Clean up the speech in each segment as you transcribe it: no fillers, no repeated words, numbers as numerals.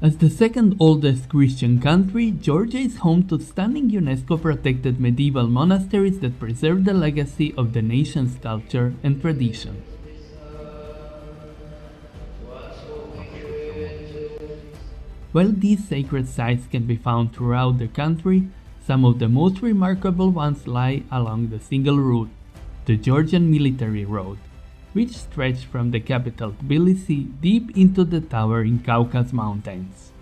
As the second oldest Christian country, Georgia is home to stunning UNESCO-protected medieval monasteries that preserve the legacy of the nation's culture and tradition. While these sacred sites can be found throughout the country, some of the most remarkable ones lie along the single route, the Georgian Military Road, which stretched from the capital Tbilisi deep into the towering Caucasus Mountains.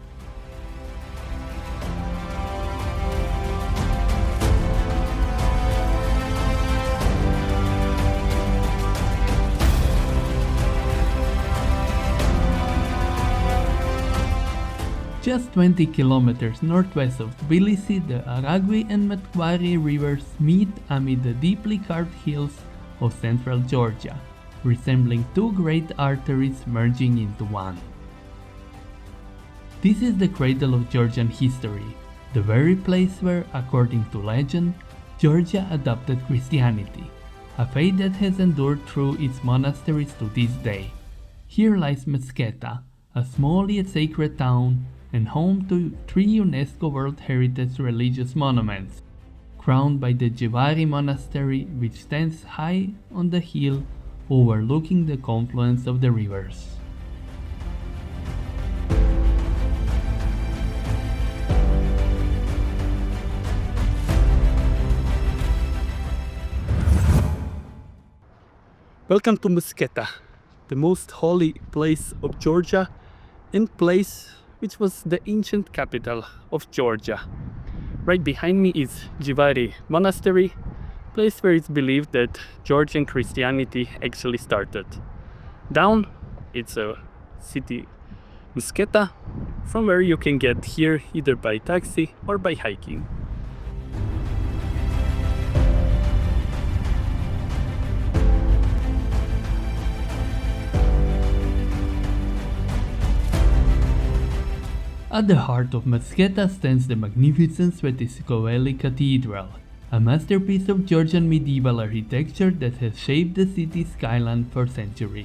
Just 20 kilometers northwest of Tbilisi, the Aragvi and Mtkvari rivers meet amid the deeply carved hills of central Georgia, resembling two great arteries merging into one. This is the cradle of Georgian history, the very place where, according to legend, Georgia adopted Christianity, a faith that has endured through its monasteries to this day. Here lies Mtskheta, a small yet sacred town, and home to 3 UNESCO World Heritage religious monuments, crowned by the Jvari Monastery, which stands high on the hill overlooking the confluence of the rivers. Welcome to Mtskheta, the most holy place of Georgia and place which was the ancient capital of Georgia. Right behind me is Jvari Monastery, place where it's believed that Georgian Christianity actually started. Down, it's a city, Mtskheta, from where you can get here either by taxi or by hiking. At the heart of Mtskheta stands the magnificent Svetitskhoveli Cathedral, a masterpiece of Georgian medieval architecture that has shaped the city's skyline for centuries.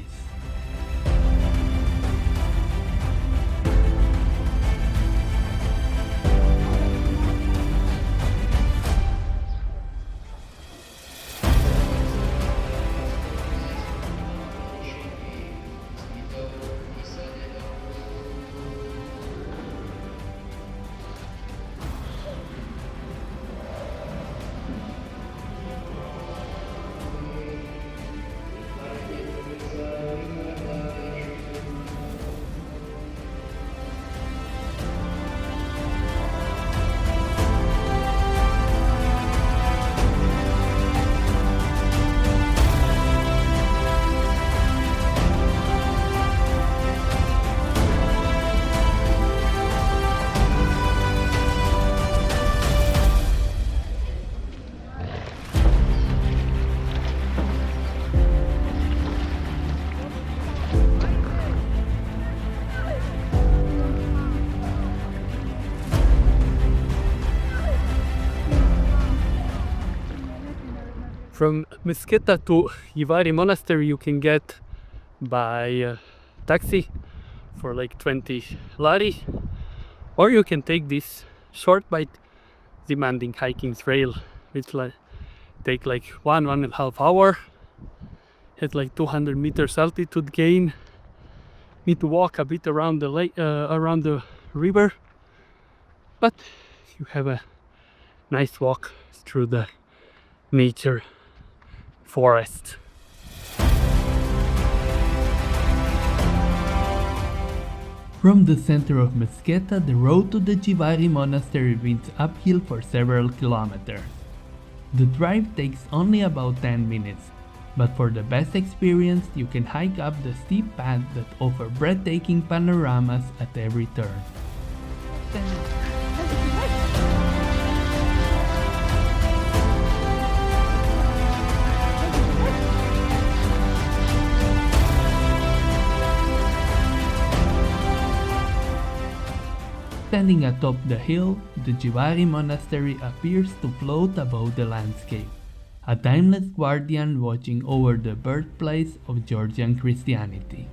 From Mtskheta to Jvari Monastery you can get by taxi for like 20 lari, or you can take this short but demanding hiking trail which take like 1.5 hours. Has like 200 meters altitude gain. Need to walk a bit around the lake, around the river, but you have a nice walk through the nature forest. From the center of Mtskheta, the road to the Jvari Monastery winds uphill for several kilometers. The drive takes only about 10 minutes, but for the best experience you can hike up the steep path that offer breathtaking panoramas at every turn. Standing atop the hill, the Jvari Monastery appears to float above the landscape, a timeless guardian watching over the birthplace of Georgian Christianity.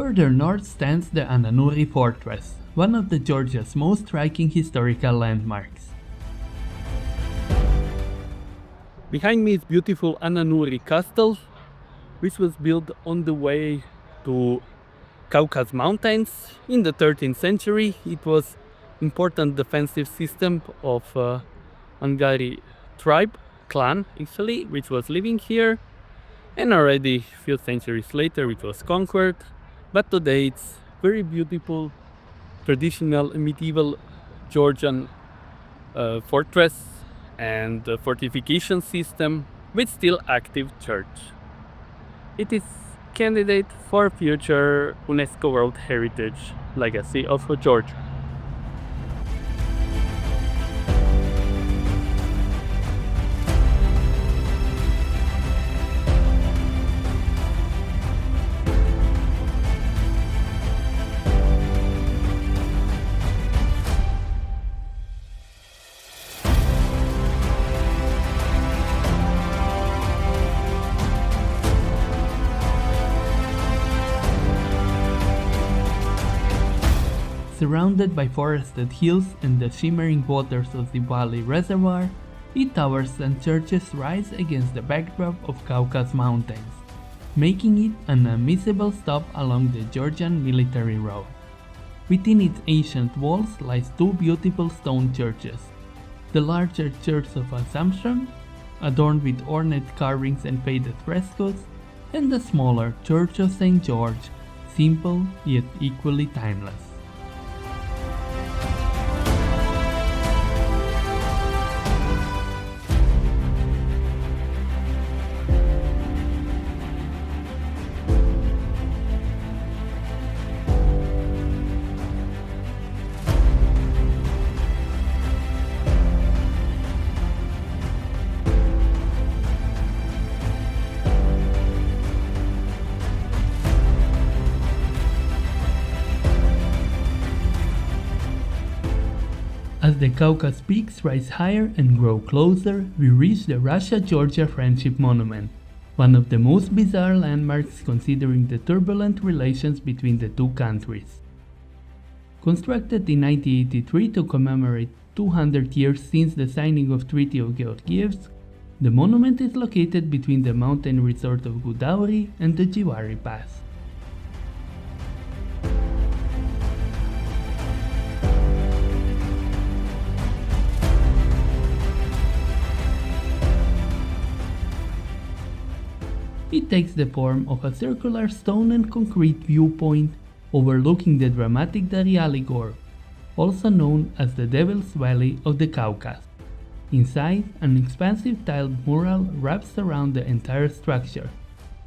Further north stands the Ananuri Fortress, one of the Georgia's most striking historical landmarks. Behind me is beautiful Ananuri Castle, which was built on the way to Caucasus Mountains in the 13th century. It was important defensive system of Angari tribe, clan actually, which was living here, and already a few centuries later it was conquered, but today it's very beautiful traditional medieval Georgian fortress and fortification system with still active church. It is candidate for future UNESCO World Heritage legacy of Georgia. Surrounded by forested hills and the shimmering waters of the Zhinvali Reservoir, its towers and churches rise against the backdrop of Caucasus Mountains, making it an unmissable stop along the Georgian Military Road. Within its ancient walls lies two beautiful stone churches, the larger Church of Assumption, adorned with ornate carvings and faded frescoes, and the smaller Church of St. George, simple yet equally timeless. As the Caucasus peaks rise higher and grow closer, we reach the Russia-Georgia Friendship Monument, one of the most bizarre landmarks considering the turbulent relations between the two countries. Constructed in 1983 to commemorate 200 years since the signing of Treaty of Georgievsk, the monument is located between the mountain resort of Gudauri and the Jvari Pass. It takes the form of a circular stone and concrete viewpoint overlooking the dramatic Dariali Gorge, also known as the Devil's Valley of the Caucasus. Inside, an expansive tiled mural wraps around the entire structure,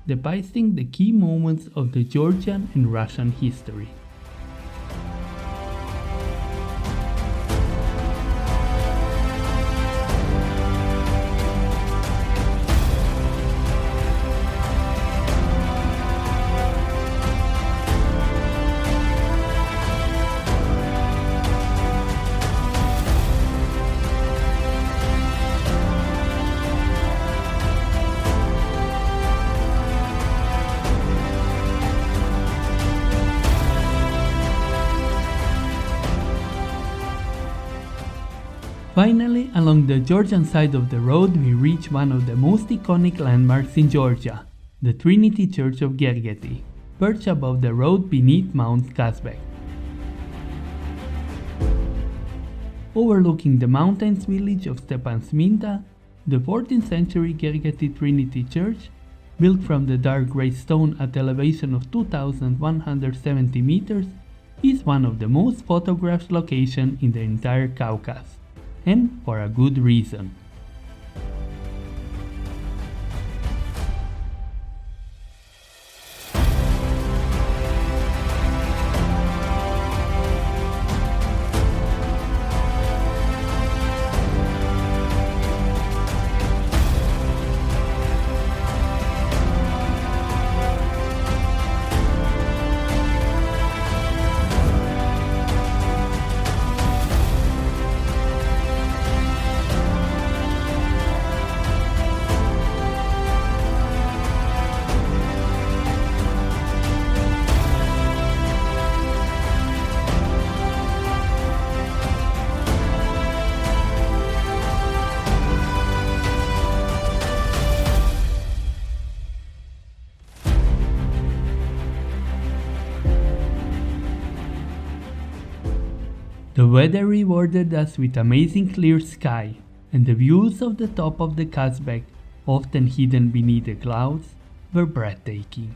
depicting the key moments of the Georgian and Russian history. Finally, along the Georgian side of the road, we reach one of the most iconic landmarks in Georgia, the Trinity Church of Gergeti, perched above the road beneath Mount Kazbek. Overlooking the mountains village of Stepantsminda, the 14th century Gergeti Trinity Church, built from the dark grey stone at elevation of 2,170 meters, is one of the most photographed locations in the entire Caucasus, and for a good reason. The weather rewarded us with amazing clear sky, and the views of the top of the Kazbek, often hidden beneath the clouds, were breathtaking.